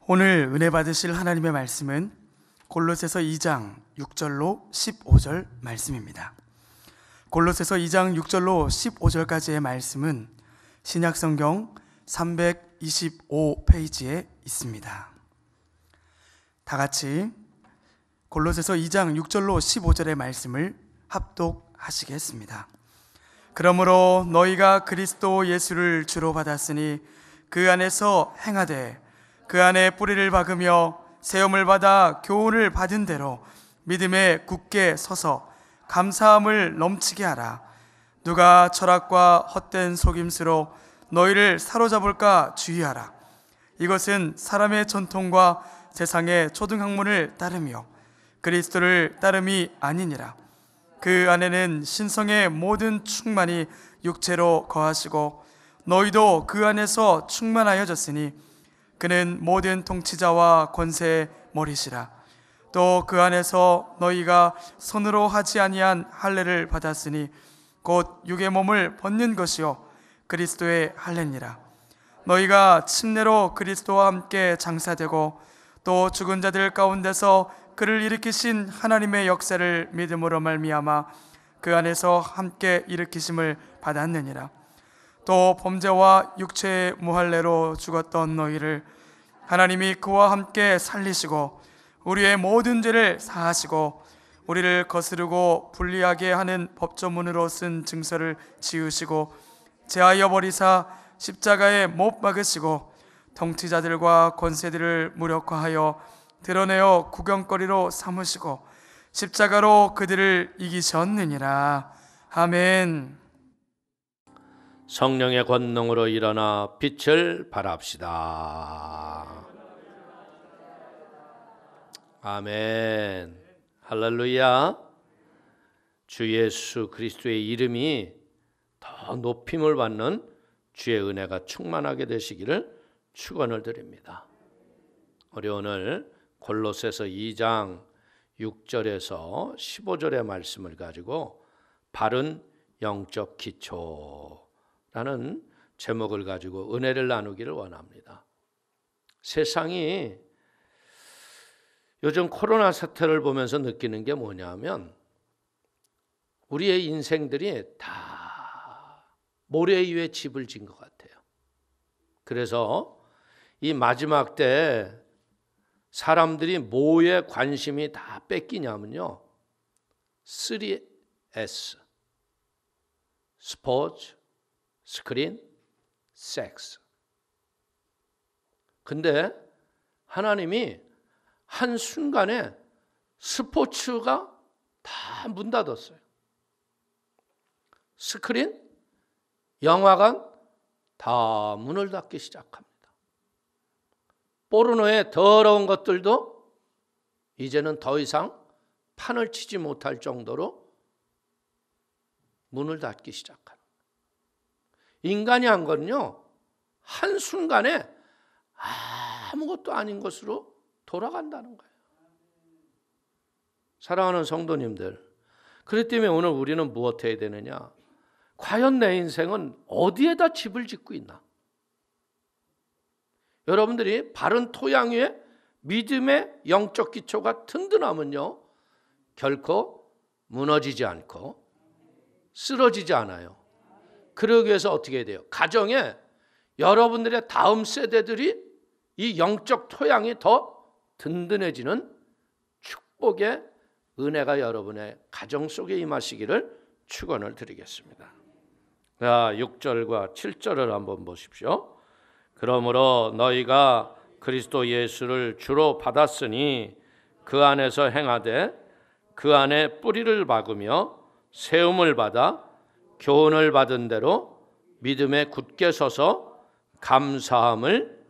오늘 은혜 받으실 하나님의 말씀은 골로새서 2장 6절로 15절 말씀입니다. 골로새서 2장 6절로 15절까지의 말씀은 신약성경 325페이지에 있습니다. 다 같이 골로새서 2장 6절로 15절의 말씀을 합독하시겠습니다. 그러므로 너희가 그리스도 예수를 주로 받았으니 그 안에서 행하되 그 안에 뿌리를 박으며 세움을 받아 교훈을 받은 대로 믿음에 굳게 서서 감사함을 넘치게 하라. 누가 철학과 헛된 속임수로 너희를 사로잡을까 주의하라. 이것은 사람의 전통과 세상의 초등학문을 따르며 그리스도를 따름이 아니니라. 그 안에는 신성의 모든 충만이 육체로 거하시고 너희도 그 안에서 충만하여졌으니 그는 모든 통치자와 권세의 머리시라. 또 그 안에서 너희가 손으로 하지 아니한 할례를 받았으니 곧 육의 몸을 벗는 것이요 그리스도의 할례니라. 너희가 침례로 그리스도와 함께 장사되고 또 죽은 자들 가운데서 그를 일으키신 하나님의 역사를 믿음으로 말미암아 그 안에서 함께 일으키심을 받았느니라. 또 범죄와 육체의 무할례로 죽었던 너희를 하나님이 그와 함께 살리시고 우리의 모든 죄를 사하시고 우리를 거스르고 불리하게 하는 법조문으로 쓴 증서를 지우시고 제하여 버리사 십자가에 못 박으시고 통치자들과 권세들을 무력화하여 드러내어 구경거리로 삼으시고 십자가로 그들을 이기셨느니라. 아멘. 성령의 권능으로 일어나 빛을 발합시다. 아멘. 할렐루야. 주 예수 그리스도의 이름이 더 높임을 받는 주의 은혜가 충만하게 되시기를 축원을 드립니다. 우리 오늘 골로새서 2장 6절에서 15절의 말씀을 가지고 바른 영적 기초라는 제목을 가지고 은혜를 나누기를 원합니다. 세상이 요즘 코로나 사태를 보면서 느끼는 게 뭐냐면 우리의 인생들이 다 모래 위에 집을 진 것 같아요. 그래서 이 마지막 때 사람들이 뭐에 관심이 다 뺏기냐면요, 3S, 스포츠, 스크린, 섹스. 근데 하나님이 한순간에 스포츠가 다 문 닫았어요. 스크린, 영화관 다 문을 닫기 시작합니다. 포르노의 더러운 것들도 이제는 더 이상 판을 치지 못할 정도로 문을 닫기 시작하는. 인간이 한 건요, 한순간에 아무것도 아닌 것으로 돌아간다는 거예요. 사랑하는 성도님들, 그렇기 때문에 오늘 우리는 무엇 해야 되느냐? 과연 내 인생은 어디에다 집을 짓고 있나? 여러분들이 바른 토양 위에 믿음의 영적 기초가 든든하면요, 결코 무너지지 않고 쓰러지지 않아요. 그러기 위해서 어떻게 해야 돼요? 가정에 여러분들의 다음 세대들이 이 영적 토양이 더 든든해지는 축복의 은혜가 여러분의 가정 속에 임하시기를 축원을 드리겠습니다. 자, 6절과 7절을 한번 보십시오. 그러므로 너희가 그리스도 예수를 주로 받았으니 그 안에서 행하되 그 안에 뿌리를 박으며 세움을 받아 교훈을 받은 대로 믿음에 굳게 서서 감사함을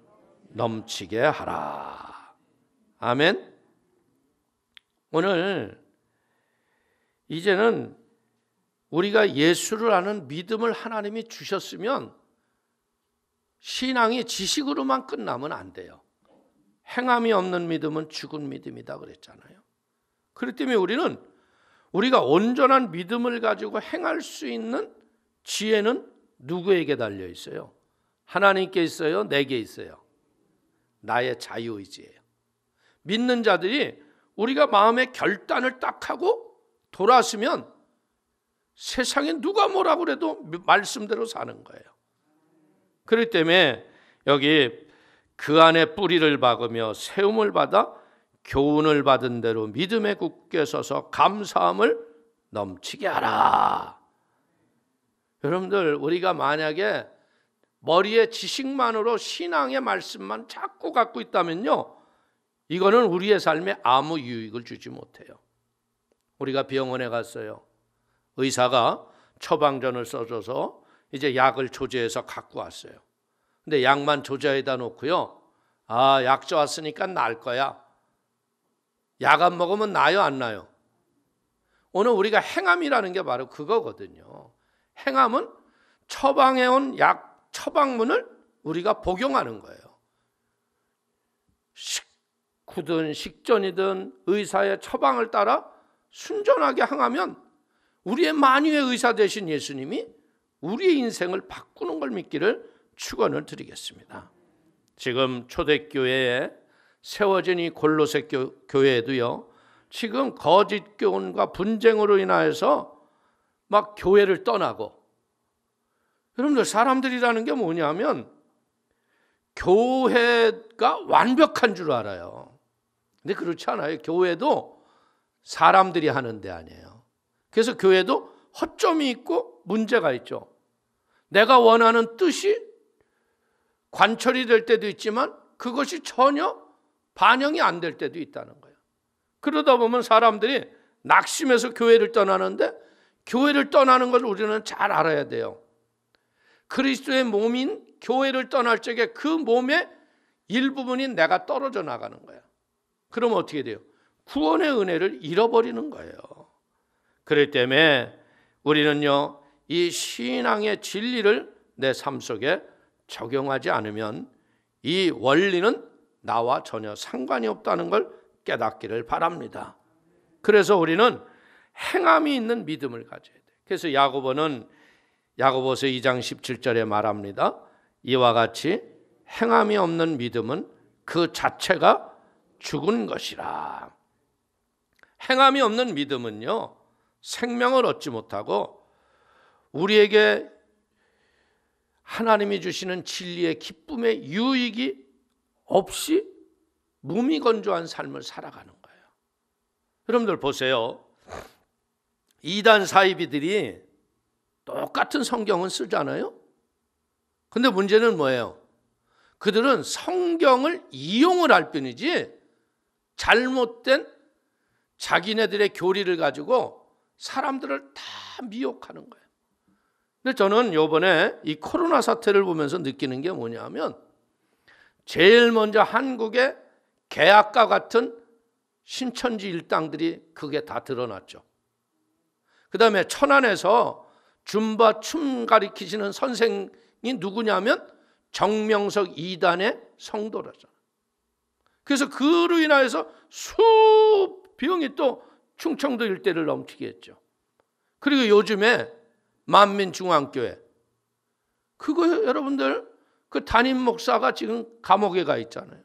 넘치게 하라. 아멘. 오늘 이제는 우리가 예수를 아는 믿음을 하나님이 주셨으면 신앙이 지식으로만 끝나면 안 돼요. 행함이 없는 믿음은 죽은 믿음이다 그랬잖아요. 그렇기 때문에 우리는 우리가 온전한 믿음을 가지고 행할 수 있는 지혜는 누구에게 달려 있어요? 하나님께 있어요? 내게 있어요? 나의 자유의지예요. 믿는 자들이 우리가 마음의 결단을 딱 하고 돌아서면 세상에 누가 뭐라고 그래도 말씀대로 사는 거예요. 그렇기 때문에 여기 그 안에 뿌리를 박으며 세움을 받아 교훈을 받은 대로 믿음에 굳게 서서 감사함을 넘치게 하라. 여러분들, 우리가 만약에 머리에 지식만으로 신앙의 말씀만 자꾸 갖고 있다면요, 이거는 우리의 삶에 아무 유익을 주지 못해요. 우리가 병원에 갔어요. 의사가 처방전을 써줘서 이제 약을 조제해서 갖고 왔어요. 근데 약만 조제에다 놓고요, 아, 약 좋았으니까 날 거야. 약 안 먹으면 나요, 안 나요? 오늘 우리가 행함이라는 게 바로 그거거든요. 행함은 처방해온 약, 처방문을 우리가 복용하는 거예요. 식후든 식전이든 의사의 처방을 따라 순전하게 행하면 우리의 만유의 의사 되신 예수님이 우리의 인생을 바꾸는 걸 믿기를 축원을 드리겠습니다. 지금 초대교회에 세워진 이 골로새 교회에도요, 지금 거짓 교훈과 분쟁으로 인하여서 막 교회를 떠나고, 여러분들, 사람들이라는 게 뭐냐면 교회가 완벽한 줄 알아요. 근데 그렇지 않아요. 교회도 사람들이 하는 데 아니에요. 그래서 교회도 허점이 있고 문제가 있죠. 내가 원하는 뜻이 관철이 될 때도 있지만 그것이 전혀 반영이 안 될 때도 있다는 거예요. 그러다 보면 사람들이 낙심해서 교회를 떠나는데, 교회를 떠나는 걸 우리는 잘 알아야 돼요. 그리스도의 몸인 교회를 떠날 적에 그 몸의 일부분이 내가 떨어져 나가는 거야. 그러면 어떻게 돼요? 구원의 은혜를 잃어버리는 거예요. 그렇기 때문에 우리는요, 이 신앙의 진리를 내 삶 속에 적용하지 않으면 이 원리는 나와 전혀 상관이 없다는 걸 깨닫기를 바랍니다. 그래서 우리는 행함이 있는 믿음을 가져야 돼요. 그래서 야고보는 야고보서 2장 17절에 말합니다. 이와 같이 행함이 없는 믿음은 그 자체가 죽은 것이라. 행함이 없는 믿음은요, 생명을 얻지 못하고 우리에게 하나님이 주시는 진리의 기쁨의 유익이 없이 무미건조한 삶을 살아가는 거예요. 여러분들 보세요. 이단 사이비들이 똑같은 성경은 쓰잖아요. 근데 문제는 뭐예요? 그들은 성경을 이용을 할 뿐이지 잘못된 자기네들의 교리를 가지고 사람들을 다 미혹하는 거예요. 근데 저는 이번에 이 코로나 사태를 보면서 느끼는 게 뭐냐면, 제일 먼저 한국의 개학과 같은 신천지 일당들이 그게 다 드러났죠. 그 다음에 천안에서 줌바 춤 가리키시는 선생이 누구냐면 정명석 2단의 성도라잖아요. 그래서 그로 인하여서 수병이 또 충청도 일대를 넘치게 했죠. 그리고 요즘에 만민중앙교회, 그거 여러분들, 그 담임 목사가 지금 감옥에 가 있잖아요.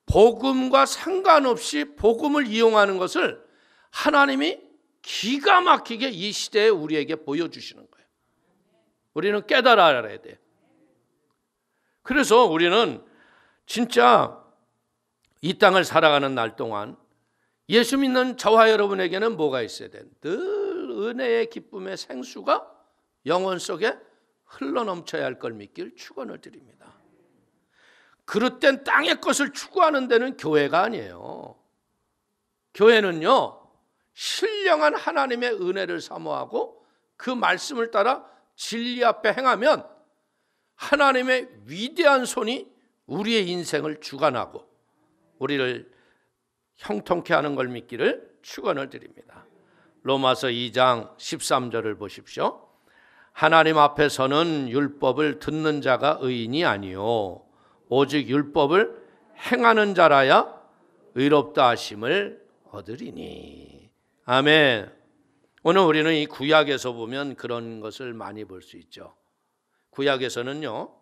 복음과 상관없이 복음을 이용하는 것을 하나님이 기가 막히게 이 시대에 우리에게 보여주시는 거예요. 우리는 깨달아야 돼요. 그래서 우리는 진짜 이 땅을 살아가는 날 동안 예수 믿는 저와 여러분에게는 뭐가 있어야 돼? 늘 은혜의 기쁨의 생수가 영혼 속에 흘러넘쳐야 할 걸 믿길 축원을 드립니다. 그릇된 땅의 것을 추구하는 데는 교회가 아니에요. 교회는요, 신령한 하나님의 은혜를 사모하고 그 말씀을 따라 진리 앞에 행하면 하나님의 위대한 손이 우리의 인생을 주관하고 우리를 형통케 하는 걸 믿기를 축원을 드립니다. 로마서 2장 13절을 보십시오. 하나님 앞에서는 율법을 듣는 자가 의인이 아니요 오직 율법을 행하는 자라야 의롭다 하심을 얻으리니. 아멘. 오늘 우리는 이 구약에서 보면 그런 것을 많이 볼 수 있죠. 구약에서는요,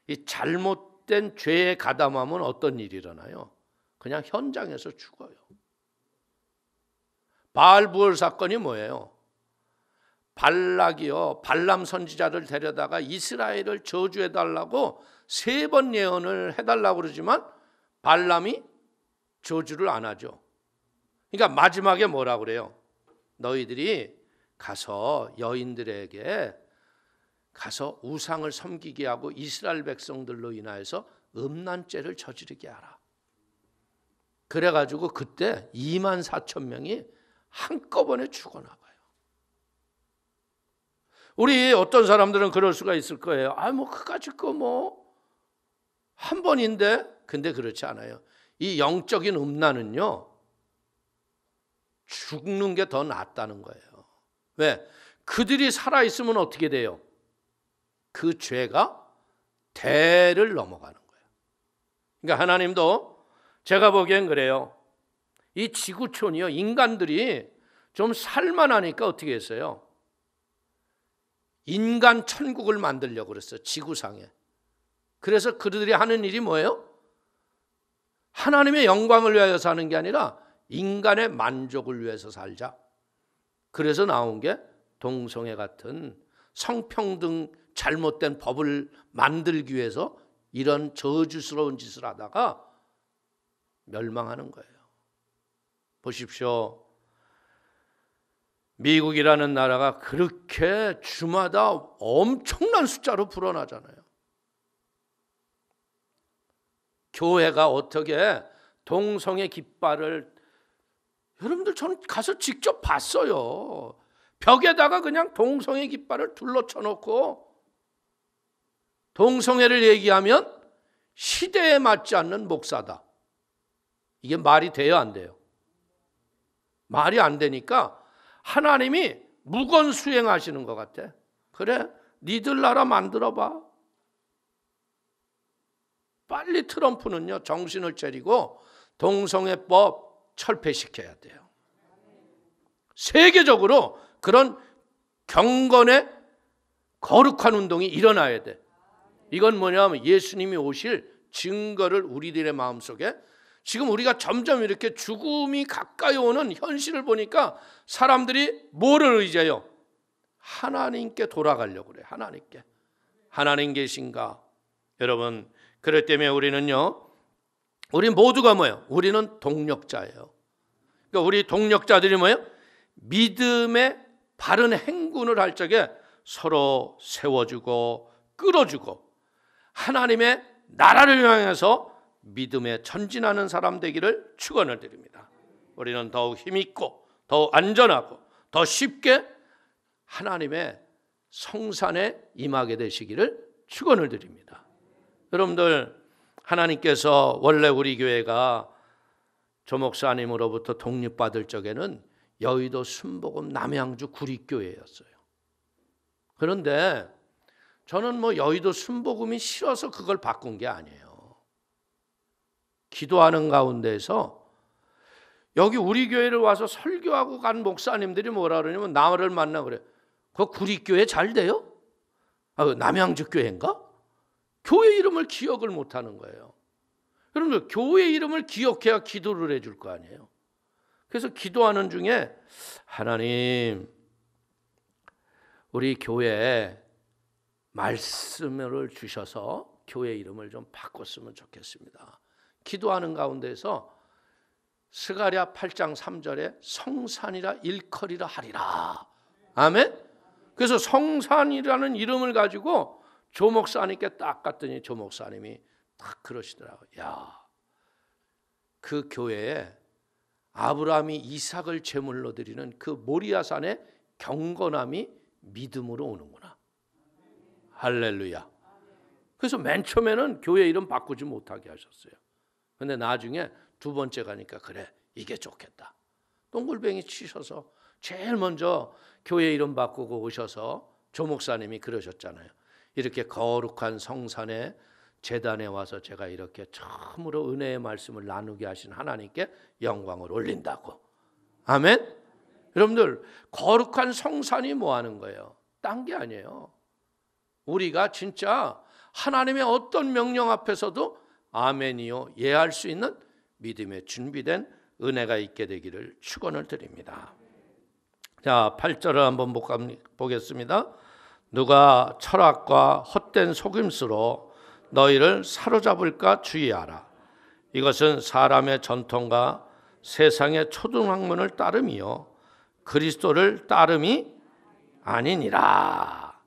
이 잘못 잘못된 죄에 가담하면 어떤 일이 일어나요? 그냥 현장에서 죽어요. 바알부올 사건이 뭐예요? 발락이요, 발람 선지자를 데려다가 이스라엘을 저주해달라고 3번 예언을 해달라고 그러지만 발람이 저주를 안 하죠. 그러니까 마지막에 뭐라 그래요? 너희들이 가서 여인들에게 가서 우상을 섬기게 하고 이스라엘 백성들로 인하여서 음란죄를 저지르게 하라. 그래가지고 그때 24,000명이 한꺼번에 죽어나가요. 우리 어떤 사람들은 그럴 수가 있을 거예요. 뭐 그까짓 거 뭐 한 번인데. 근데 그렇지 않아요. 이 영적인 음란은요, 죽는 게 더 낫다는 거예요. 왜? 그들이 살아있으면 어떻게 돼요? 그 죄가 대를 넘어가는 거예요. 그러니까 하나님도 제가 보기엔 그래요. 이 지구촌이요, 인간들이 좀 살만하니까 어떻게 했어요? 인간 천국을 만들려고 그랬어요. 지구상에. 그래서 그들이 하는 일이 뭐예요? 하나님의 영광을 위하여 사는 게 아니라 인간의 만족을 위해서 살자. 그래서 나온 게 동성애 같은 성평등 잘못된 법을 만들기 위해서 이런 저주스러운 짓을 하다가 멸망하는 거예요. 보십시오. 미국이라는 나라가 그렇게 주마다 엄청난 숫자로 불어나잖아요. 교회가 어떻게 동성애 깃발을, 여러분들 저는 가서 직접 봤어요. 벽에다가 그냥 동성애 깃발을 둘러쳐 놓고 동성애를 얘기하면 시대에 맞지 않는 목사다. 이게 말이 돼요, 안 돼요? 말이 안 되니까 하나님이 무건 수행하시는 것 같아. 그래, 니들 나라 만들어봐. 빨리 트럼프는요, 정신을 차리고 동성애법 철폐시켜야 돼요. 세계적으로 그런 경건의 거룩한 운동이 일어나야 돼. 이건 뭐냐면 예수님이 오실 증거를 우리들의 마음속에, 지금 우리가 점점 이렇게 죽음이 가까이 오는 현실을 보니까 사람들이 뭐를 의지해요? 하나님께 돌아가려고 그래요. 하나님께. 하나님 계신가? 여러분, 그럴 때문에 우리는요, 우리 모두가 뭐예요? 우리는 동력자예요. 그러니까 우리 동력자들이 뭐예요? 믿음의 바른 행군을 할 적에 서로 세워주고 끌어주고 하나님의 나라를 향해서 믿음에 전진하는 사람 되기를 축원을 드립니다. 우리는 더욱 힘있고 더욱 안전하고 더 쉽게 하나님의 성산에 임하게 되시기를 축원을 드립니다. 여러분들, 하나님께서 원래 우리 교회가 조 목사님으로부터 독립받을 적에는 여의도 순복음 남양주 구립교회였어요. 그런데 저는 뭐 여의도 순복음이 싫어서 그걸 바꾼 게 아니에요. 기도하는 가운데서 여기 우리 교회를 와서 설교하고 간 목사님들이 뭐라 그러냐면 나를 만나 그래. 그 구립교회 잘 돼요? 남양주 교회인가? 교회 이름을 기억을 못하는 거예요. 여러분들, 교회 이름을 기억해야 기도를 해줄 거 아니에요. 그래서 기도하는 중에 하나님, 우리 교회에 말씀을 주셔서 교회 이름을 좀 바꿨으면 좋겠습니다. 기도하는 가운데서 스가랴 8장 3절에 성산이라 일컬이라 하리라. 아멘. 그래서 성산이라는 이름을 가지고 조 목사님께 딱 갔더니 조 목사님이 딱 그러시더라고요. 야, 그 교회에 아브라함이 이삭을 제물로 드리는 그 모리아산의 경건함이 믿음으로 오는구나. 할렐루야. 그래서 맨 처음에는 교회 이름 바꾸지 못하게 하셨어요. 근데 나중에 두 번째 가니까 그래, 이게 좋겠다. 동글뱅이 치셔서 제일 먼저 교회 이름 바꾸고 오셔서 조 목사님이 그러셨잖아요. 이렇게 거룩한 성산에 제단에 와서 제가 이렇게 처음으로 은혜의 말씀을 나누게 하신 하나님께 영광을 올린다고. 아멘. 여러분들, 거룩한 성산이 뭐 하는 거예요? 딴 게 아니에요. 우리가 진짜 하나님의 어떤 명령 앞에서도 아멘이요 예 할 수 있는 믿음에 준비된 은혜가 있게 되기를 축원을 드립니다. 자, 8절을 한번 보겠습니다. 누가 철학과 헛된 속임수로 너희를 사로잡을까 주의하라. 이것은 사람의 전통과 세상의 초등학문을 따름이요 그리스도를 따름이 아니니라.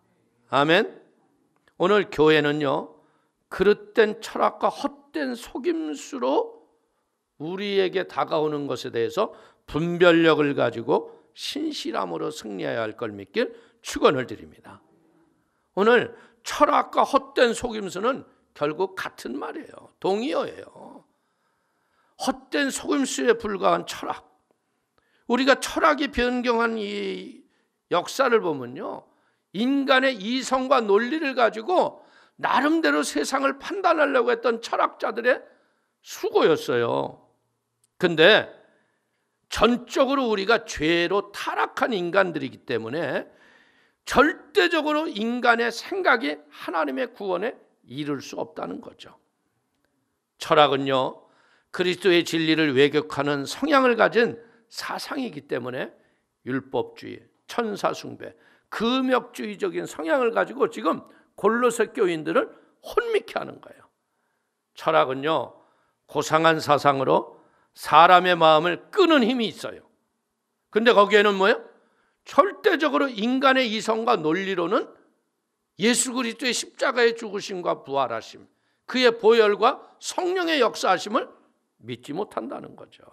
아멘. 오늘 교회는요 그릇된 철학과 헛된 속임수로 우리에게 다가오는 것에 대해서 분별력을 가지고 신실함으로 승리해야 할 걸 믿길 축원을 드립니다. 오늘 철학과 헛된 속임수는 결국 같은 말이에요. 동의어예요. 헛된 속임수에 불과한 철학. 우리가 철학이 변경한 이 역사를 보면요, 인간의 이성과 논리를 가지고 나름대로 세상을 판단하려고 했던 철학자들의 수고였어요. 근데 전적으로 우리가 죄로 타락한 인간들이기 때문에 절대적으로 인간의 생각이 하나님의 구원에 이를 수 없다는 거죠. 철학은요 그리스도의 진리를 왜곡하는 성향을 가진 사상이기 때문에 율법주의, 천사숭배, 금욕주의적인 성향을 가지고 지금 골로새 교인들을 혼미케 하는 거예요. 철학은요 고상한 사상으로 사람의 마음을 끄는 힘이 있어요. 근데 거기에는 뭐예요? 절대적으로 인간의 이성과 논리로는 예수 그리스도의 십자가의 죽으심과 부활하심, 그의 보혈과 성령의 역사하심을 믿지 못한다는 거죠.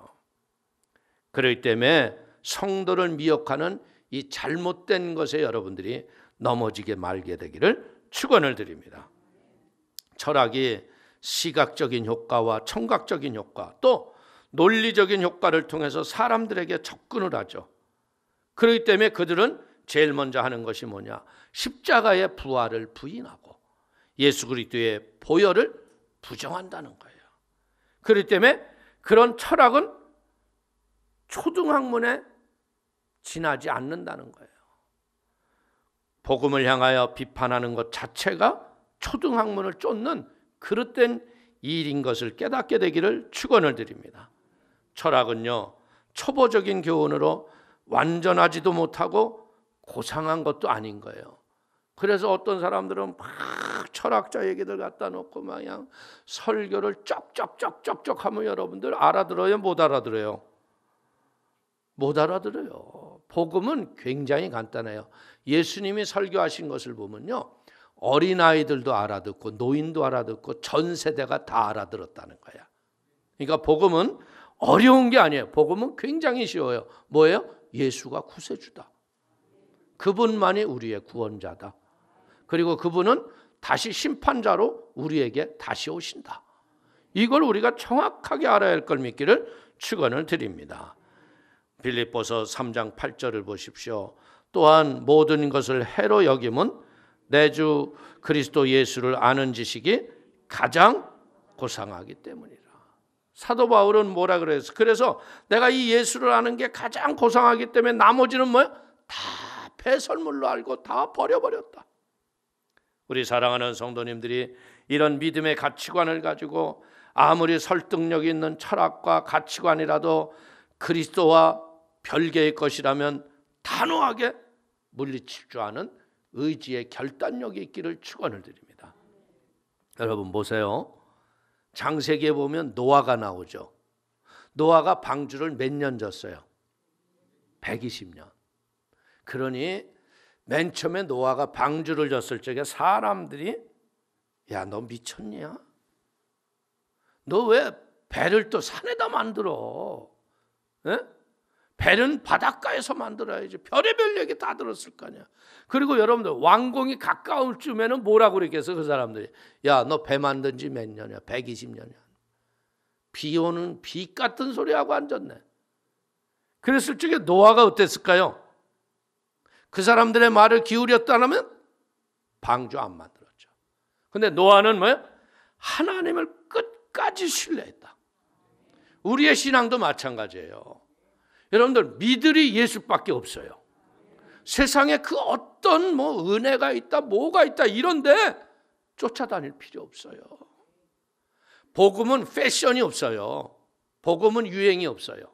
그렇기 때문에 성도를 미혹하는 이 잘못된 것에 여러분들이 넘어지게 말게 되기를 축원을 드립니다. 철학이 시각적인 효과와 청각적인 효과 또 논리적인 효과를 통해서 사람들에게 접근을 하죠. 그렇기 때문에 그들은 제일 먼저 하는 것이 뭐냐? 십자가의 부활을 부인하고 예수 그리스도의 보혈을 부정한다는 거예요. 그렇기 때문에 그런 철학은 초등학문에 지나지 않는다는 거예요. 복음을 향하여 비판하는 것 자체가 초등학문을 쫓는 그릇된 일인 것을 깨닫게 되기를 축원을 드립니다. 철학은요 초보적인 교훈으로 완전하지도 못하고 고상한 것도 아닌 거예요. 그래서 어떤 사람들은 막 철학자 얘기들 갖다 놓고 그냥 설교를 쩍쩍쩍쩍쩍 하면 여러분들 알아들어요? 못 알아들어요? 못 알아들어요. 복음은 굉장히 간단해요. 예수님이 설교하신 것을 보면요 어린아이들도 알아듣고 노인도 알아듣고 전 세대가 다 알아들었다는 거야. 그러니까 복음은 어려운 게 아니에요. 복음은 굉장히 쉬워요. 뭐예요? 예수가 구세주다. 그분만이 우리의 구원자다. 그리고 그분은 다시 심판자로 우리에게 다시 오신다. 이걸 우리가 정확하게 알아야 할 걸 믿기를 축원을 드립니다. 빌립보서 3장 8절을 보십시오. 또한 모든 것을 해로 여김은 내 주 그리스도 예수를 아는 지식이 가장 고상하기 때문이라. 사도 바울은 뭐라 그랬어? 그래서 내가 이 예수를 아는 게 가장 고상하기 때문에 나머지는 뭐야? 다 배설물로 알고 다 버려버렸다. 우리 사랑하는 성도님들이 이런 믿음의 가치관을 가지고 아무리 설득력 있는 철학과 가치관이라도 그리스도와 별개의 것이라면 단호하게 물리칠 줄 아는 의지의 결단력이 있기를 축원을 드립니다. 여러분 보세요. 창세기에 보면 노아가 나오죠. 노아가 방주를 몇 년 졌어요? 120년. 그러니 맨 처음에 노아가 방주를 졌을 적에 사람들이 야, 너 미쳤냐? 너 왜 배를 또 산에다 만들어? 에? 배는 바닷가에서 만들어야지. 별의별 얘기 다 들었을 거 아니야. 그리고 여러분들 왕궁이 가까울 쯤에는 뭐라고 그랬겠어 그 사람들이. 야, 너 배 만든 지 몇 년이야? 120년이야. 비 오는 비 같은 소리하고 앉았네. 그랬을 적에 노아가 어땠을까요? 그 사람들의 말을 기울였다면 방주 안 만들었죠. 근데 노아는 뭐야? 하나님을 끝까지 신뢰했다. 우리의 신앙도 마찬가지예요. 여러분들 믿으리 예수밖에 없어요. 세상에 그 어떤 뭐 은혜가 있다 뭐가 있다 이런데 쫓아다닐 필요 없어요. 복음은 패션이 없어요. 복음은 유행이 없어요.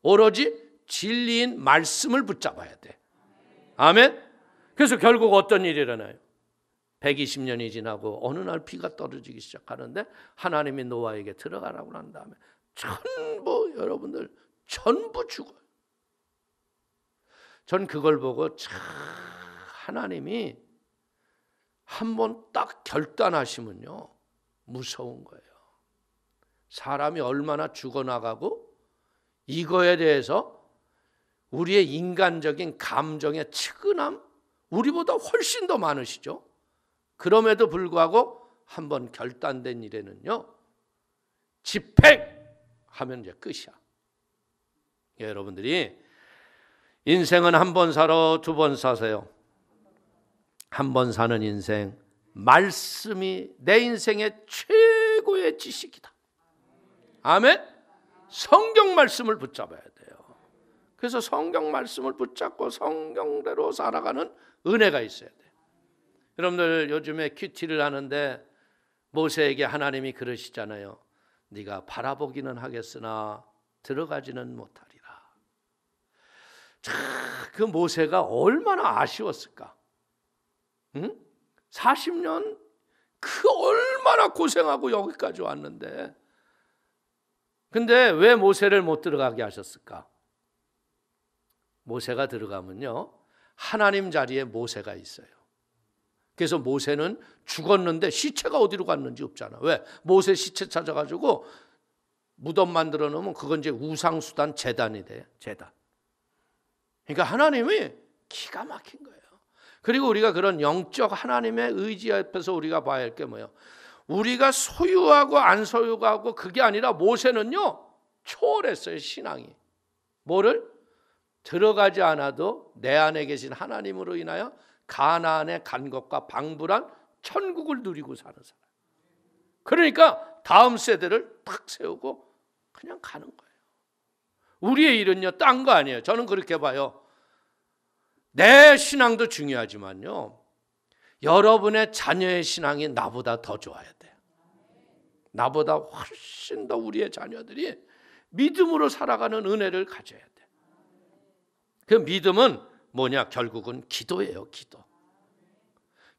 오로지 진리인 말씀을 붙잡아야 돼. 아멘. 그래서 결국 어떤 일이 일어나요? 120년이 지나고 어느 날 비가 떨어지기 시작하는데 하나님이 노아에게 들어가라고 한 다음에 전부 여러분들 전부 죽어요. 전 그걸 보고 참 하나님이 한번 딱 결단하시면요 무서운 거예요. 사람이 얼마나 죽어나가고 이거에 대해서 우리의 인간적인 감정의 측은함 우리보다 훨씬 더 많으시죠. 그럼에도 불구하고 한번 결단된 일에는요 집행하면 이제 끝이야. 여러분들이 인생은 한 번 살아 두 번 사세요. 한 번 사는 인생, 말씀이 내 인생의 최고의 지식이다. 아멘. 성경 말씀을 붙잡아야 돼요. 그래서 성경 말씀을 붙잡고 성경대로 살아가는 은혜가 있어야 돼요. 여러분들 요즘에 큐티를 하는데 모세에게 하나님이 그러시잖아요. 네가 바라보기는 하겠으나 들어가지는 못하리라. 참, 그 모세가 얼마나 아쉬웠을까? 응? 40년 그 얼마나 고생하고 여기까지 왔는데 근데 왜 모세를 못 들어가게 하셨을까? 모세가 들어가면요 하나님 자리에 모세가 있어요. 그래서 모세는 죽었는데 시체가 어디로 갔는지 없잖아. 왜? 모세 시체 찾아가지고 무덤 만들어 놓으면 그건 이제 우상수단 제단이 돼요. 제단. 그러니까 하나님이 기가 막힌 거예요. 그리고 우리가 그런 영적 하나님의 의지 앞에서 우리가 봐야 할 게 뭐예요? 우리가 소유하고 안 소유하고 그게 아니라 모세는요 초월했어요. 신앙이. 뭐를? 들어가지 않아도 내 안에 계신 하나님으로 인하여 가나안에 간 것과 방불한 천국을 누리고 사는 사람. 그러니까 다음 세대를 탁 세우고 그냥 가는 거예요. 우리의 일은요 딴 거 아니에요. 저는 그렇게 봐요. 내 신앙도 중요하지만요 여러분의 자녀의 신앙이 나보다 더 좋아야 돼요. 나보다 훨씬 더 우리의 자녀들이 믿음으로 살아가는 은혜를 가져야 돼요. 그 믿음은 뭐냐? 결국은 기도예요. 기도.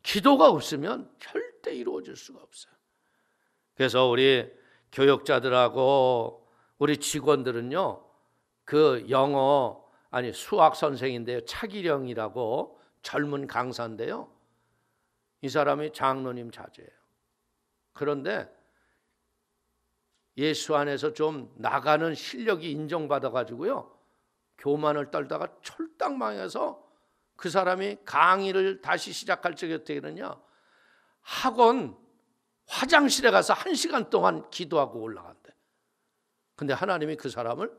기도가 없으면 절대 이루어질 수가 없어요. 그래서 우리 교육자들하고 우리 직원들은요 그 영어 아니 수학 선생인데요 차기령이라고 젊은 강사인데요 이 사람이 장로님 자제예요. 그런데 예수 안에서 좀 나가는 실력이 인정받아 가지고요 교만을 떨다가 철딱 망해서 그 사람이 강의를 다시 시작할 적에 어떻게 되느냐 학원 화장실에 가서 1시간 동안 기도하고 올라간대. 근데 하나님이 그 사람을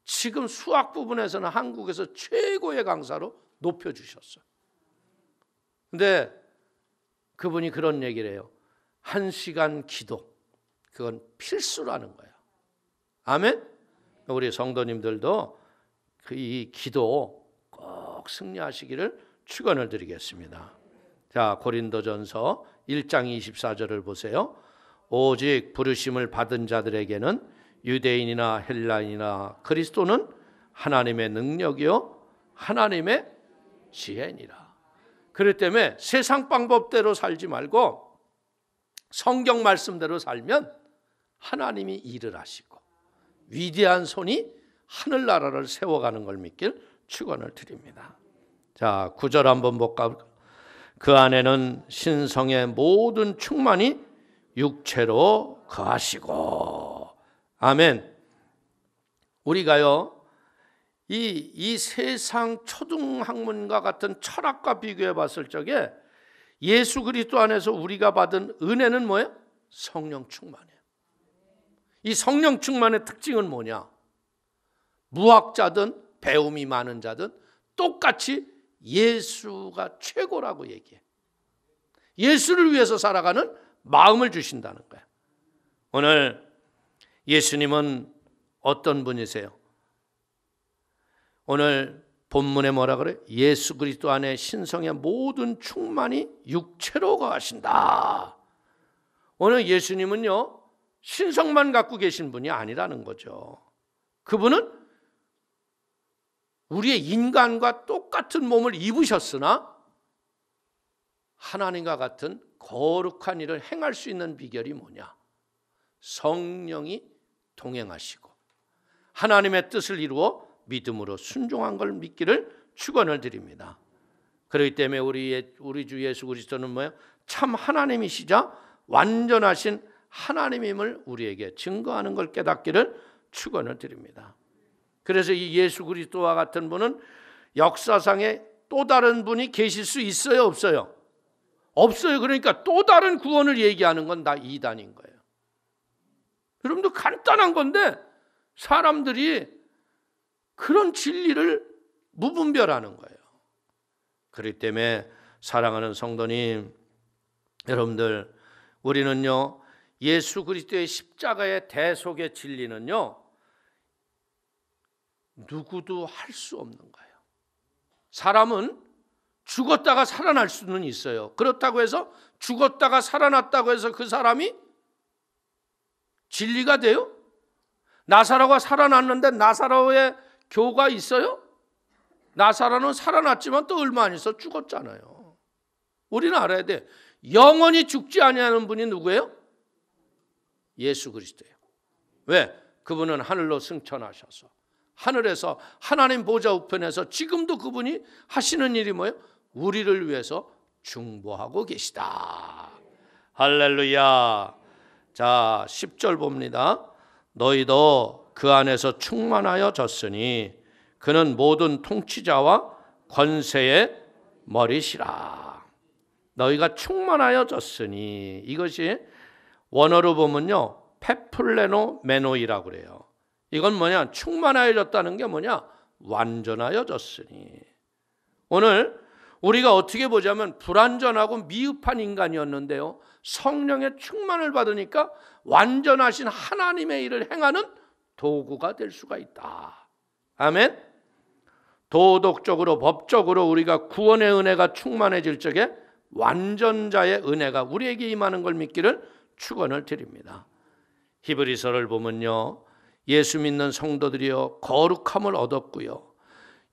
지금 수학 부분에서는 한국에서 최고의 강사로 높여주셨어요. 근데 그분이 그런 얘기를 해요. 1시간 기도 그건 필수라는 거예요. 아멘. 우리 성도님들도 이 기도 꼭 승리하시기를 축원을 드리겠습니다. 자, 고린도전서 1장 24절을 보세요. 오직 부르심을 받은 자들에게는 유대인이나 헬라인이나 그리스도는 하나님의 능력이요 하나님의 지혜니라. 그렇기 때문에 세상 방법대로 살지 말고 성경 말씀대로 살면 하나님이 일을 하시고 위대한 손이 하늘나라를 세워가는 걸 믿길 축원을 드립니다. 자, 9절 한번 볼까? 그 안에는 신성의 모든 충만이 육체로 거하시고. 아멘. 우리가요 이 세상 초등학문과 같은 철학과 비교해 봤을 적에 예수 그리스도 안에서 우리가 받은 은혜는 뭐예요? 성령 충만이에요. 이 성령 충만의 특징은 뭐냐? 무학자든 배움이 많은 자든 똑같이 예수가 최고라고 얘기해. 예수를 위해서 살아가는 마음을 주신다는 거예요. 오늘 예수님은 어떤 분이세요? 오늘 본문에 뭐라 그래? 예수 그리스도 안에 신성의 모든 충만이 육체로 거하신다. 오늘 예수님은요, 신성만 갖고 계신 분이 아니라는 거죠. 그분은 우리의 인간과 똑같은 몸을 입으셨으나 하나님과 같은 거룩한 일을 행할 수 있는 비결이 뭐냐? 성령이 동행하시고 하나님의 뜻을 이루어 믿음으로 순종한 걸 믿기를 축원을 드립니다. 그렇기 때문에 우리 주 예수 그리스도는 뭐예요? 참 하나님이시자 완전하신 하나님임을 우리에게 증거하는 걸 깨닫기를 축원을 드립니다. 그래서 이 예수 그리스도와 같은 분은 역사상에 또 다른 분이 계실 수 있어요, 없어요? 없어요. 그러니까 또 다른 구원을 얘기하는 건 다 이단인 거예요. 여러분들 간단한 건데 사람들이 그런 진리를 무분별하는 거예요. 그렇기 때문에 사랑하는 성도님, 여러분들 우리는요, 예수 그리스도의 십자가의 대속의 진리는요, 누구도 할 수 없는 거예요. 사람은 죽었다가 살아날 수는 있어요. 그렇다고 해서 죽었다가 살아났다고 해서 그 사람이 진리가 돼요? 나사로가 살아났는데 나사로의 교가 있어요? 나사로는 살아났지만 또 얼마 안 있어 죽었잖아요. 우리는 알아야 돼. 영원히 죽지 아니하는 분이 누구예요? 예수 그리스도예요. 왜? 그분은 하늘로 승천하셔서 하늘에서 하나님 보좌 우편에서 지금도 그분이 하시는 일이 뭐예요? 우리를 위해서 중보하고 계시다. 할렐루야. 자, 10절 봅니다. 너희도 그 안에서 충만하여졌으니 그는 모든 통치자와 권세의 머리시라. 너희가 충만하여졌으니, 이것이 원어로 보면요, 페플레노 메노이라고 그래요. 이건 뭐냐? 충만하여졌다는 게 뭐냐? 완전하여졌으니. 오늘 우리가 어떻게 보자면 불완전하고 미흡한 인간이었는데요, 성령의 충만을 받으니까 완전하신 하나님의 일을 행하는 도구가 될 수가 있다. 아멘. 도덕적으로 법적으로 우리가 구원의 은혜가 충만해질 적에 완전자의 은혜가 우리에게 임하는 걸 믿기를 축원을 드립니다. 히브리서를 보면요, 예수 믿는 성도들이요 거룩함을 얻었고요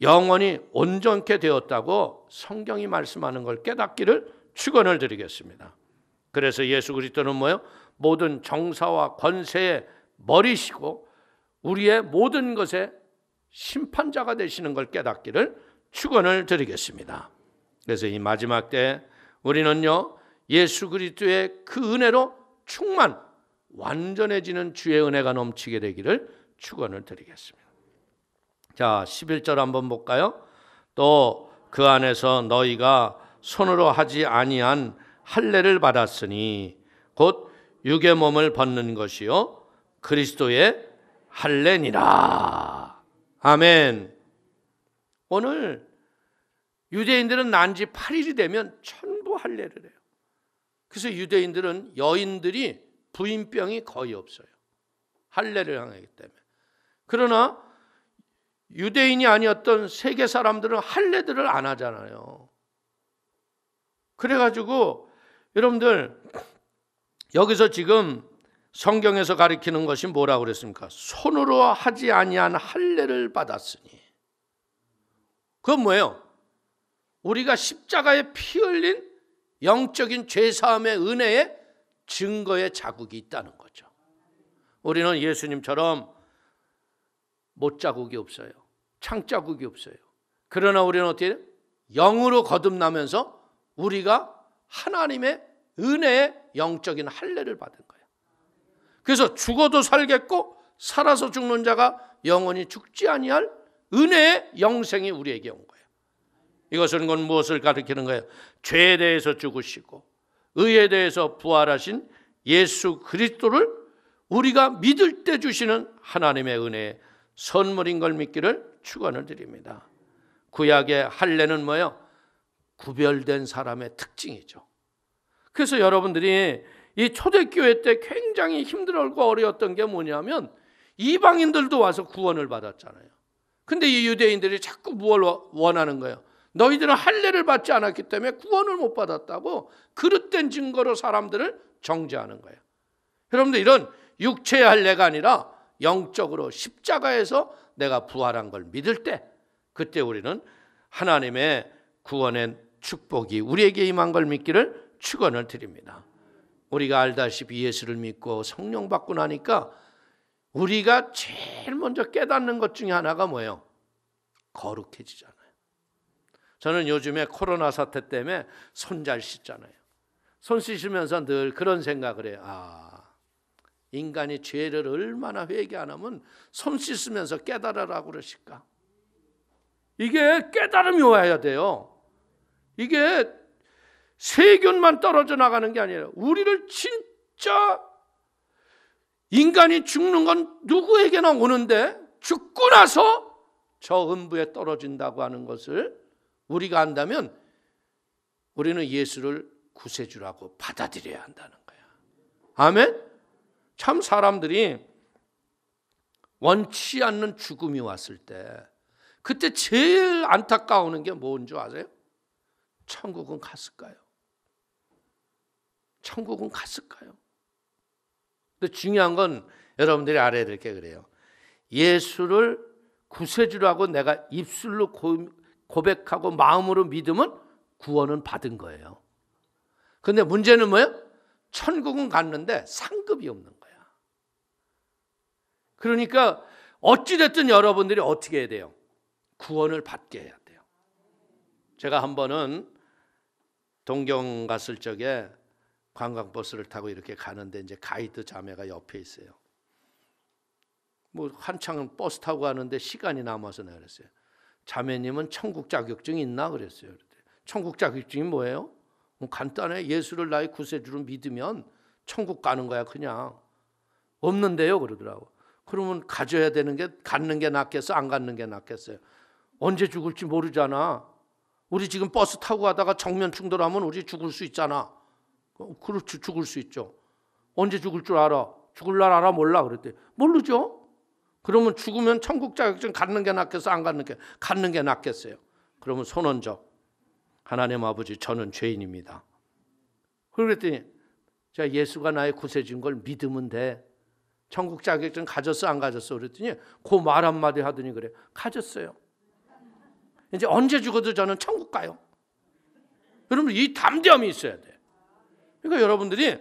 영원히 온전케 되었다고 성경이 말씀하는 걸 깨닫기를 축원을 드리겠습니다. 그래서 예수 그리스도는 뭐예요? 모든 정사와 권세의 머리시고 우리의 모든 것의 심판자가 되시는 걸 깨닫기를 축원을 드리겠습니다. 그래서 이 마지막 때 우리는요, 예수 그리스도의 그 은혜로 충만 완전해지는 주의 은혜가 넘치게 되기를 축원을 드리겠습니다. 자, 11절 한번 볼까요? 또 그 안에서 너희가 손으로 하지 아니한 할례를 받았으니 곧 육의 몸을 벗는 것이요 그리스도의 할례니라. 아멘. 오늘 유대인들은 난지 8일이 되면 전부 할례를 해요. 그래서 유대인들은 여인들이 부인병이 거의 없어요. 할례를 하기 때문에. 그러나 유대인이 아니었던 세계 사람들은 할례들을 안 하잖아요. 그래가지고 여러분들 여기서 지금 성경에서 가리키는 것이 뭐라고 그랬습니까? 손으로 하지 아니한 할례를 받았으니. 그건 뭐예요? 우리가 십자가에 피 흘린 영적인 죄사함의 은혜의 증거의 자국이 있다는 거죠. 우리는 예수님처럼 못자국이 없어요. 창자국이 없어요. 그러나 우리는 어떻게 해요? 영으로 거듭나면서 우리가 하나님의 은혜의 영적인 할례를 받은 거예요. 그래서 죽어도 살겠고 살아서 죽는 자가 영원히 죽지 아니할 은혜의 영생이 우리에게 온 거예요. 이것은 건 무엇을 가리키는 거예요? 죄에 대해서 죽으시고 의에 대해서 부활하신 예수 그리스도를 우리가 믿을 때 주시는 하나님의 은혜의 선물인 걸 믿기를 축원을 드립니다. 구약의 할례는 뭐예요? 구별된 사람의 특징이죠. 그래서 여러분들이 이 초대교회 때 굉장히 힘들고 어려웠던 게 뭐냐면 이방인들도 와서 구원을 받았잖아요. 근데 이 유대인들이 자꾸 뭘 원하는 거예요? 너희들은 할례를 받지 않았기 때문에 구원을 못 받았다고 그릇된 증거로 사람들을 정죄하는 거예요. 여러분들, 이런 육체의 할례가 아니라 영적으로 십자가에서 내가 부활한 걸 믿을 때, 그때 우리는 하나님의 구원의 축복이 우리에게 임한 걸 믿기를 축원을 드립니다. 우리가 알다시피 예수를 믿고 성령 받고 나니까 우리가 제일 먼저 깨닫는 것 중에 하나가 뭐예요? 거룩해지잖아요. 저는 요즘에 코로나 사태 때문에 손 잘 씻잖아요. 손 씻으면서 늘 그런 생각을 해요. 인간이 죄를 얼마나 회개 안 하면 손 씻으면서 깨달으라고 그러실까? 이게 깨달음이 와야 돼요. 이게 세균만 떨어져 나가는 게 아니라 우리를 진짜, 인간이 죽는 건 누구에게나 오는데 죽고 나서 저 음부에 떨어진다고 하는 것을 우리가 안다면 우리는 예수를 구세주라고 받아들여야 한다는 거야. 아멘? 참 사람들이 원치 않는 죽음이 왔을 때 그때 제일 안타까워하는 게 뭔 줄 아세요? 천국은 갔을까요? 천국은 갔을까요? 근데 중요한 건 여러분들이 알아야 될 게 그래요. 예수를 구세주라고 내가 입술로 고백하고 마음으로 믿으면 구원은 받은 거예요. 근데 문제는 뭐예요? 천국은 갔는데 상급이 없는 거야. 그러니까 어찌됐든 여러분들이 어떻게 해야 돼요? 구원을 받게 해야 돼요. 제가 한 번은 동경 갔을 적에 관광버스를 타고 이렇게 가는데 이제 가이드 자매가 옆에 있어요. 뭐 한창 버스 타고 가는데 시간이 남아서 내가 그랬어요. 자매님은 천국 자격증이 있나 그랬어요. 천국 자격증이 뭐예요? 간단해. 예수를 나의 구세주로 믿으면 천국 가는 거야 그냥. 없는데요 그러더라고. 그러면 가져야 되는 게, 갖는 게 낫겠어 안 갖는 게 낫겠어요? 언제 죽을지 모르잖아. 우리 지금 버스 타고 가다가 정면 충돌하면 우리 죽을 수 있잖아. 그렇지, 죽을 수 있죠. 언제 죽을 줄 알아? 죽을 날 알아 몰라? 그랬대. 모르죠. 그러면 죽으면 천국 자격증 갖는 게 낫겠어 안 갖는 게 낫겠어요? 그러면 손 얹어. 하나님 아버지, 저는 죄인입니다. 그랬더니 제가 예수가 나의 구세주인 걸 믿으면 돼. 천국 자격증 가졌어 안 가졌어? 그랬더니 그 말 한마디 하더니 그래. 가졌어요. 이제 언제 죽어도 저는 천국 가요. 여러분, 이 담대함이 있어야 돼. 그러니까 여러분들이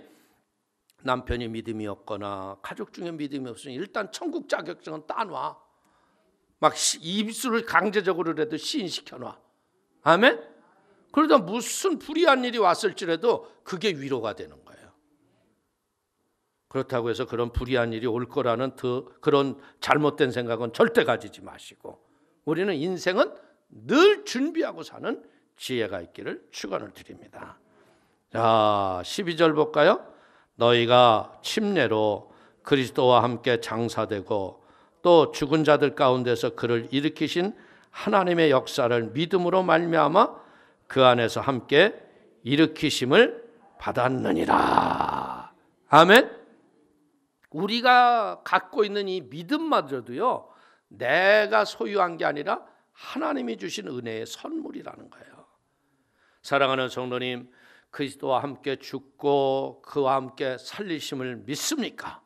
남편이 믿음이 없거나 가족 중에 믿음이 없으니 일단 천국 자격증은 따놔. 막 입술을 강제적으로라도 시인시켜놔. 아멘? 그러다 무슨 불의한 일이 왔을지라도 그게 위로가 되는 거예요. 그렇다고 해서 그런 불의한 일이 올 거라는 그런 잘못된 생각은 절대 가지지 마시고 우리는 인생은 늘 준비하고 사는 지혜가 있기를 축원을 드립니다. 자, 12절 볼까요? 너희가 침례로 그리스도와 함께 장사되고 또 죽은 자들 가운데서 그를 일으키신 하나님의 역사를 믿음으로 말미암아 그 안에서 함께 일으키심을 받았느니라. 아멘. 우리가 갖고 있는 이 믿음마저도요, 내가 소유한 게 아니라 하나님이 주신 은혜의 선물이라는 거예요. 사랑하는 성도님, 그리스도와 함께 죽고 그와 함께 살리심을 믿습니까?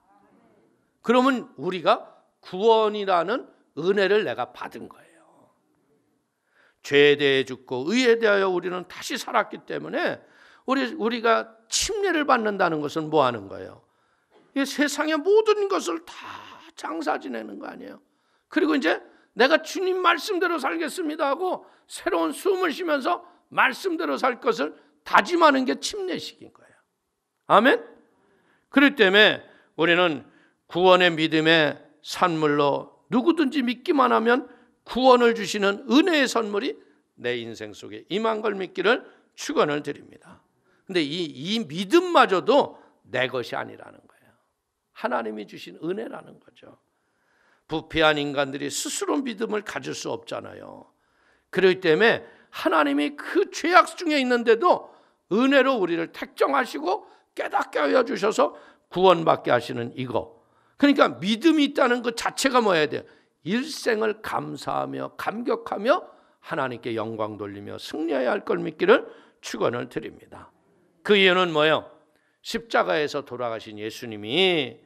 그러면 우리가 구원이라는 은혜를 내가 받은 거예요. 죄에 대해 죽고 의에 대하여 우리는 다시 살았기 때문에 우리가 침례를 받는다는 것은 뭐 하는 거예요? 이 세상의 모든 것을 다 장사 지내는 거 아니에요? 그리고 이제 내가 주님 말씀대로 살겠습니다 하고 새로운 숨을 쉬면서 말씀대로 살 것을 다짐하는 게 침례식인 거예요. 아멘? 그렇기 때문에 우리는 구원의 믿음의 산물로 누구든지 믿기만 하면 구원을 주시는 은혜의 선물이 내 인생 속에 임한 걸 믿기를 축원을 드립니다. 근데 이 믿음마저도 내 것이 아니라는 거예요. 하나님이 주신 은혜라는 거죠. 부패한 인간들이 스스로 믿음을 가질 수 없잖아요. 그렇기 때문에 하나님이 그 죄악 중에 있는데도 은혜로 우리를 택정하시고 깨닫게 하여 주셔서 구원받게 하시는 이거. 그러니까 믿음이 있다는 것 자체가 뭐여야 돼요? 일생을 감사하며 감격하며 하나님께 영광 돌리며 승리해야 할 걸 믿기를 축원을 드립니다. 그 이유는 뭐예요? 십자가에서 돌아가신 예수님이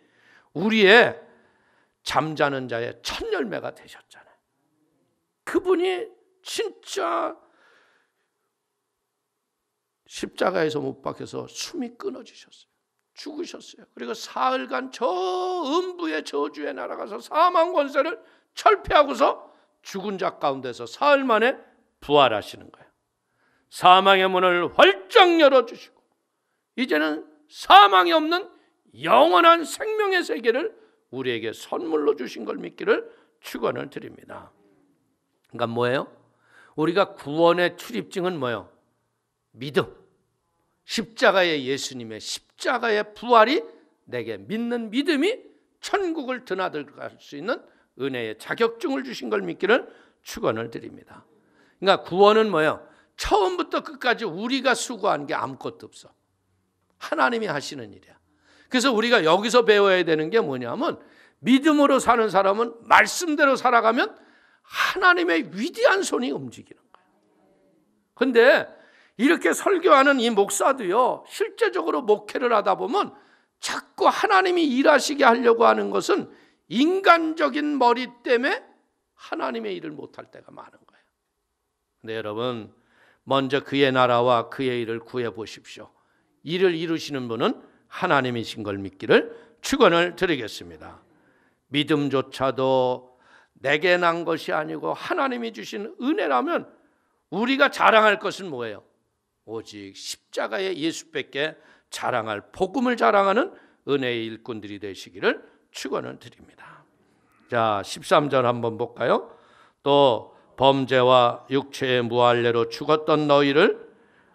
우리의 잠자는 자의 첫 열매가 되셨잖아요. 그분이 진짜 십자가에서 못 박혀서 숨이 끊어지셨어요. 죽으셨어요. 그리고 사흘간 저 음부의 저주에 날아가서 사망 권세를 철폐하고서 죽은 자 가운데서 사흘 만에 부활하시는 거예요. 사망의 문을 활짝 열어주시고 이제는 사망이 없는 영원한 생명의 세계를 우리에게 선물로 주신 걸 믿기를 축원을 드립니다. 그러니까 뭐예요? 우리가 구원의 출입증은 뭐예요? 믿음. 십자가의 예수님의 십자가의 부활이 내게 믿는 믿음이 천국을 드나들갈 수 있는 은혜의 자격증을 주신 걸 믿기를 축원을 드립니다. 그러니까 구원은 뭐예요? 처음부터 끝까지 우리가 수고한 게 아무것도 없어. 하나님이 하시는 일이야. 그래서 우리가 여기서 배워야 되는 게 뭐냐면 믿음으로 사는 사람은 말씀대로 살아가면 하나님의 위대한 손이 움직이는 거예요. 그런데 이렇게 설교하는 이 목사도요, 실제적으로 목회를 하다 보면 자꾸 하나님이 일하시게 하려고 하는 것은 인간적인 머리 때문에 하나님의 일을 못할 때가 많은 거예요. 근데 여러분, 먼저 그의 나라와 그의 일을 구해 보십시오. 일을 이루시는 분은 하나님이신 걸 믿기를 축원을 드리겠습니다. 믿음조차도 내게 난 것이 아니고 하나님이 주신 은혜라면 우리가 자랑할 것은 뭐예요? 오직 십자가의 예수밖에 자랑할 복음을 자랑하는 은혜의 일꾼들이 되시기를 축원을 드립니다. 자, 13절 한번 볼까요? 또 범죄와 육체의 무할례로 죽었던 너희를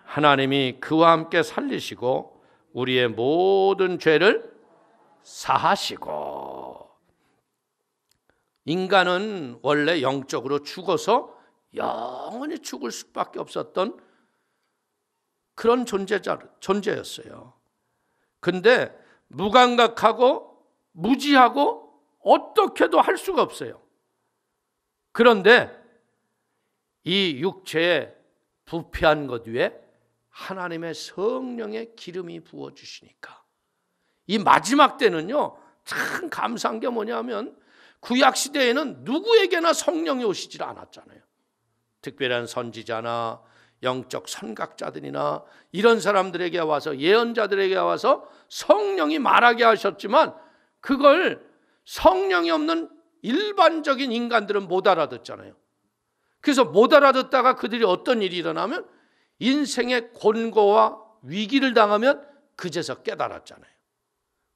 하나님이 그와 함께 살리시고 우리의 모든 죄를 사하시고. 인간은 원래 영적으로 죽어서 영원히 죽을 수밖에 없었던 그런 존재였어요. 근데 무감각하고 무지하고 어떻게도 할 수가 없어요. 그런데 이 육체에 부패한 것 위에 하나님의 성령의 기름이 부어주시니까 이 마지막 때는요, 참 감사한 게 뭐냐면 구약시대에는 누구에게나 성령이 오시질 않았잖아요. 특별한 선지자나 영적 선각자들이나 이런 사람들에게 와서, 예언자들에게 와서 성령이 말하게 하셨지만 그걸 성령이 없는 일반적인 인간들은 못 알아듣잖아요. 그래서 못 알아듣다가 그들이 어떤 일이 일어나면 인생의 곤고와 위기를 당하면 그제서 깨달았잖아요.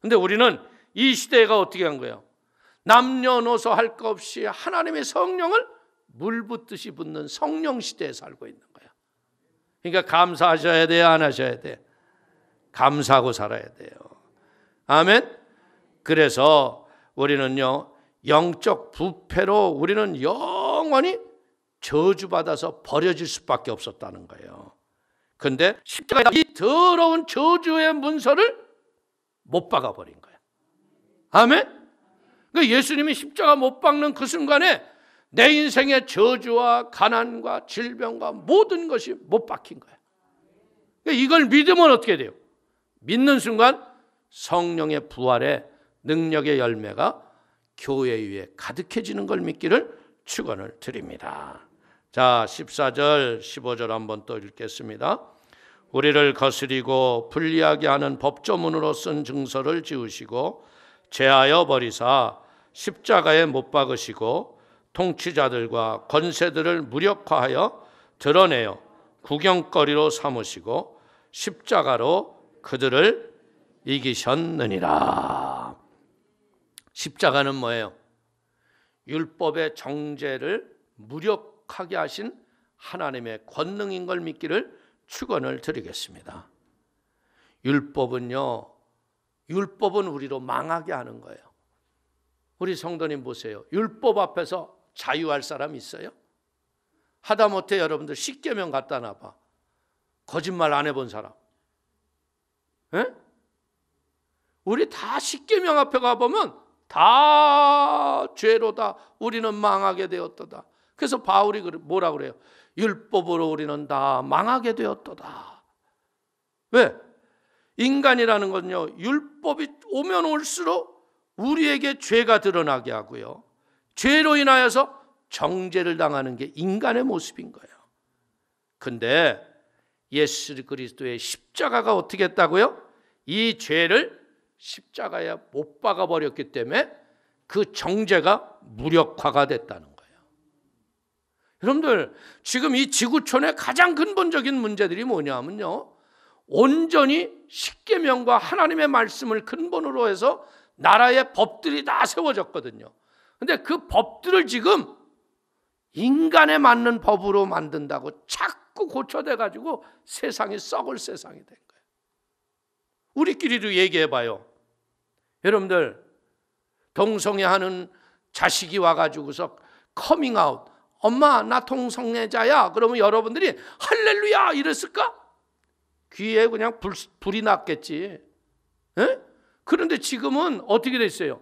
근데 우리는 이 시대가 어떻게 한 거예요? 남녀노소 할 것 없이 하나님의 성령을 물 붓듯이 붓는 성령 시대에 살고 있는 거야. 그러니까 감사하셔야 돼요, 안 하셔야 돼? 감사하고 살아야 돼요. 아멘. 그래서 우리는요, 영적 부패로 우리는 영원히 저주받아서 버려질 수밖에 없었다는 거예요. 그런데 십자가에다 이 더러운 저주의 문서를 못 박아버린 거예요. 아멘. 그러니까 예수님이 십자가 못 박는 그 순간에 내 인생의 저주와 가난과 질병과 모든 것이 못 박힌 거예요. 그러니까 이걸 믿으면 어떻게 돼요? 믿는 순간 성령의 부활의 능력의 열매가 교회 위에 가득해지는 걸 믿기를 축원을 드립니다. 자, 14절 15절 한번 또 읽겠습니다. 우리를 거스리고 불리하게 하는 법조문으로 쓴 증서를 지우시고 제하여 버리사 십자가에 못 박으시고 통치자들과 권세들을 무력화하여 드러내어 구경거리로 삼으시고 십자가로 그들을 이기셨느니라. 십자가는 뭐예요? 율법의 정죄를 무력하게 하신 하나님의 권능인 걸 믿기를 축원을 드리겠습니다. 율법은 우리로 망하게 하는 거예요. 우리 성도님 보세요. 율법 앞에서 자유할 사람 있어요? 하다못해 여러분들 십계명 갖다 놔봐. 거짓말 안 해본 사람. 에? 우리 다 십계명 앞에 가보면 다 죄로다. 우리는 망하게 되었도다. 그래서 바울이 뭐라 그래요? 율법으로 우리는 다 망하게 되었도다. 왜? 인간이라는 건요, 율법이 오면 올수록 우리에게 죄가 드러나게 하고요, 죄로 인하여서 정죄를 당하는 게 인간의 모습인 거예요. 근데 예수 그리스도의 십자가가 어떻게 했다고요? 이 죄를 십자가에 못 박아 버렸기 때문에 그 정죄가 무력화가 됐다는 거예요. 여러분들, 지금 이 지구촌의 가장 근본적인 문제들이 뭐냐면요, 온전히 십계명과 하나님의 말씀을 근본으로 해서 나라의 법들이 다 세워졌거든요. 근데 그 법들을 지금 인간에 맞는 법으로 만든다고 자꾸 고쳐대 가지고 세상이 썩을 세상이 된 거예요. 우리끼리도 얘기해 봐요. 여러분들, 동성애하는 자식이 와가지고서 커밍아웃, 엄마 나 동성애자야, 그러면 여러분들이 할렐루야 이랬을까? 귀에 그냥 불이 났겠지. 에? 그런데 지금은 어떻게 됐어요?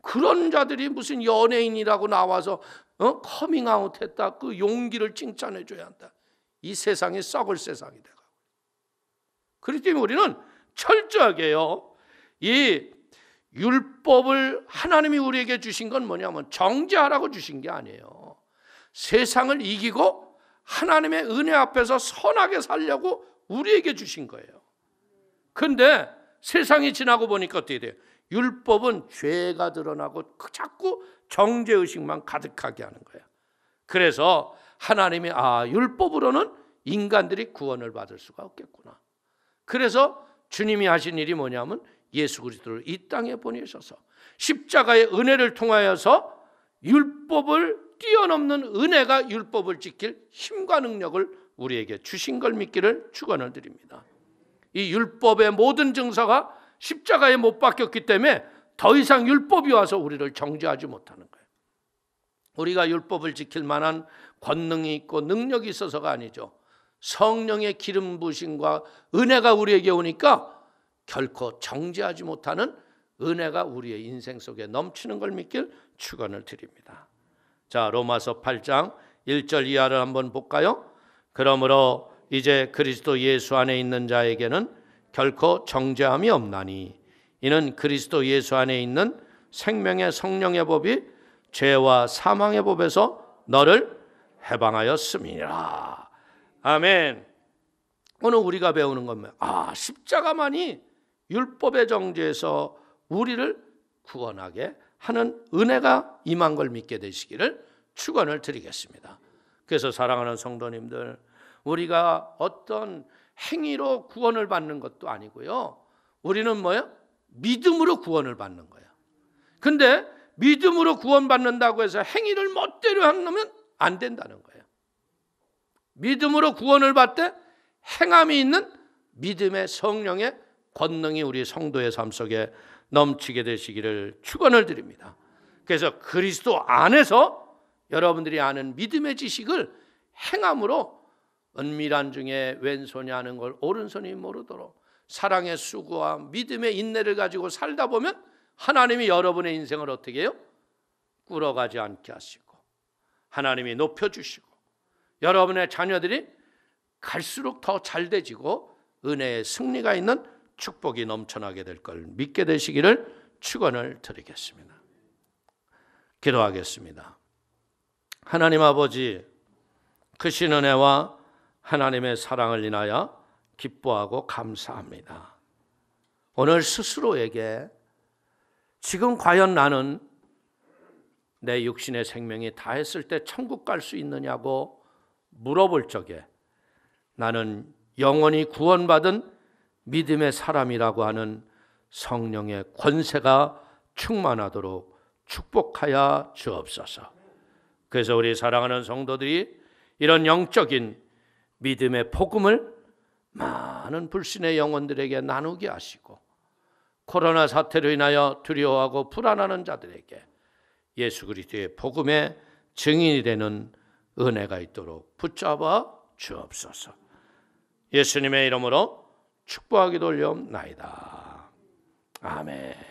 그런 자들이 무슨 연예인이라고 나와서 커밍아웃 했다, 그 용기를 칭찬해 줘야 한다. 이 세상이 썩을 세상이 돼가고. 그렇기 때문에 우리는 철저하게요, 이 율법을 하나님이 우리에게 주신 건 뭐냐면 정죄하라고 주신 게 아니에요. 세상을 이기고 하나님의 은혜 앞에서 선하게 살려고 우리에게 주신 거예요. 그런데 세상이 지나고 보니까 어떻게 돼요? 율법은 죄가 드러나고 자꾸 정죄의식만 가득하게 하는 거예요. 그래서 하나님이 율법으로는 인간들이 구원을 받을 수가 없겠구나. 그래서 주님이 하신 일이 뭐냐면 예수 그리스도를 이 땅에 보내셔서 십자가의 은혜를 통하여서 율법을 뛰어넘는 은혜가 율법을 지킬 힘과 능력을 우리에게 주신 걸 믿기를 축원을 드립니다. 이 율법의 모든 증서가 십자가에 못 박혔기 때문에 더 이상 율법이 와서 우리를 정죄하지 못하는 거예요. 우리가 율법을 지킬 만한 권능이 있고 능력이 있어서가 아니죠. 성령의 기름 부으심과 은혜가 우리에게 오니까 결코 정죄하지 못하는 은혜가 우리의 인생 속에 넘치는 걸 믿길 축원을 드립니다. 자, 로마서 8장 1절 이하를 한번 볼까요? 그러므로 이제 그리스도 예수 안에 있는 자에게는 결코 정죄함이 없나니 이는 그리스도 예수 안에 있는 생명의 성령의 법이 죄와 사망의 법에서 너를 해방하였음이라. 아멘. 오늘 우리가 배우는 겁니다. 십자가만이 율법의 정죄에서 우리를 구원하게 하는 은혜가 임한 걸 믿게 되시기를 축원을 드리겠습니다. 그래서 사랑하는 성도님들, 우리가 어떤 행위로 구원을 받는 것도 아니고요, 우리는 뭐예요? 믿음으로 구원을 받는 거예요. 근데 믿음으로 구원받는다고 해서 행위를 멋대로 하면 안 된다는 거예요. 믿음으로 구원을 받되 행함이 있는 믿음의 성령의 권능이 우리 성도의 삶 속에 넘치게 되시기를 축원을 드립니다. 그래서 그리스도 안에서 여러분들이 아는 믿음의 지식을 행함으로 은밀한 중에 왼손이 아는 걸 오른손이 모르도록 사랑의 수고와 믿음의 인내를 가지고 살다 보면 하나님이 여러분의 인생을 어떻게 해요? 꿇어가지 않게 하시고 하나님이 높여주시고 여러분의 자녀들이 갈수록 더 잘되지고 은혜의 승리가 있는 축복이 넘쳐나게 될 걸 믿게 되시기를 축원을 드리겠습니다. 기도하겠습니다. 하나님 아버지, 크신 은혜와 하나님의 사랑을 인하여 기뻐하고 감사합니다. 오늘 스스로에게 지금 과연 나는 내 육신의 생명이 다했을 때 천국 갈 수 있느냐고 물어볼 적에 나는 영원히 구원받은 믿음의 사람이라고 하는 성령의 권세가 충만하도록 축복하여 주옵소서. 그래서 우리 사랑하는 성도들이 이런 영적인 믿음의 복음을 많은 불신의 영혼들에게 나누게 하시고 코로나 사태로 인하여 두려워하고 불안하는 자들에게 예수 그리스도의 복음의 증인이 되는 은혜가 있도록 붙잡아 주옵소서. 예수님의 이름으로 축복하기도 올려옵나이다. 아멘.